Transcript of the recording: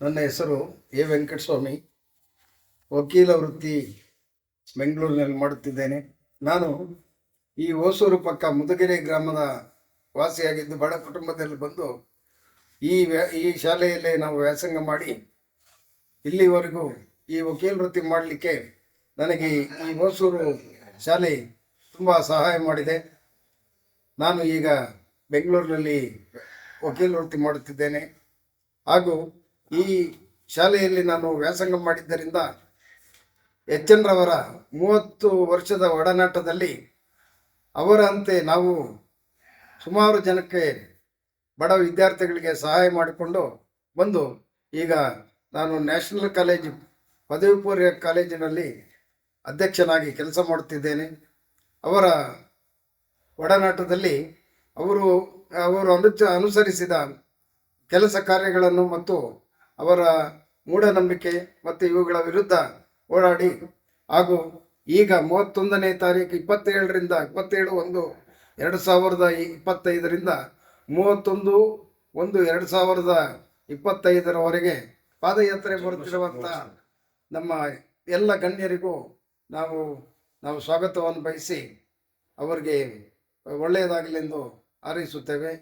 ನನ್ನ ಹೆಸರು ಎ ವೆಂಕಟಸ್ವಾಮಿ. ವಕೀಲ ವೃತ್ತಿ ಬೆಂಗಳೂರಿನಲ್ಲಿ ಮಾಡುತ್ತಿದ್ದೇನೆ. ನಾನು ಈ ಹೊಸೂರು ಪಕ್ಕ ಮುದುಗೆರೆ ಗ್ರಾಮದ ವಾಸಿಯಾಗಿದ್ದು ಬಡ ಕುಟುಂಬದಲ್ಲಿ ಬಂದು ಈ ಶಾಲೆಯಲ್ಲೇ ನಾವು ವ್ಯಾಸಂಗ ಮಾಡಿ ಇಲ್ಲಿವರೆಗೂ ಈ ವಕೀಲ ವೃತ್ತಿ ಮಾಡಲಿಕ್ಕೆ ನನಗೆ ಈ ಹೊಸೂರು ಶಾಲೆ ತುಂಬ ಸಹಾಯ ಮಾಡಿದೆ. ನಾನು ಈಗ ಬೆಂಗಳೂರಿನಲ್ಲಿ ವಕೀಲ ವೃತ್ತಿ ಮಾಡುತ್ತಿದ್ದೇನೆ. ಹಾಗೂ ಈ ಶಾಲೆಯಲ್ಲಿ ನಾನು ವ್ಯಾಸಂಗ ಮಾಡಿದ್ದರಿಂದ ಎಚ್ ಎನ್ ರವರ 30 ವರ್ಷದ ಒಡನಾಟದಲ್ಲಿ ಅವರಂತೆ ನಾವು ಸುಮಾರು ಜನಕ್ಕೆ ಬಡ ವಿದ್ಯಾರ್ಥಿಗಳಿಗೆ ಸಹಾಯ ಮಾಡಿಕೊಂಡು ಬಂದು ಈಗ ನಾನು ನ್ಯಾಷನಲ್ ಕಾಲೇಜ್ ಪದವಿ ಪೂರ್ವ ಕಾಲೇಜಿನಲ್ಲಿ ಅಧ್ಯಕ್ಷನಾಗಿ ಕೆಲಸ ಮಾಡುತ್ತಿದ್ದೇನೆ. ಅವರ ಒಡನಾಟದಲ್ಲಿ ಅವರು ಅನುಸರಿಸಿದ ಕೆಲಸ ಕಾರ್ಯಗಳನ್ನು ಮತ್ತು ಅವರ ಮೂಢನಂಬಿಕೆ ಮತ್ತು ಇವುಗಳ ವಿರುದ್ಧ ಹೋರಾಡಿ ಹಾಗೂ ಈಗ 31ನೇ ತಾರೀಕು 27ರಿಂದ 27/1/2025ರಿಂದ 31/1/2025ರವರೆಗೆ ಪಾದಯಾತ್ರೆ ಬರುತ್ತಿರುವಂಥ ನಮ್ಮ ಎಲ್ಲ ಗಣ್ಯರಿಗೂ ನಾವು ಸ್ವಾಗತವನ್ನು ಬಯಸಿ ಅವರಿಗೆ ಒಳ್ಳೆಯದಾಗಲೆಂದು ಹಾರೈಸುತ್ತೇವೆ.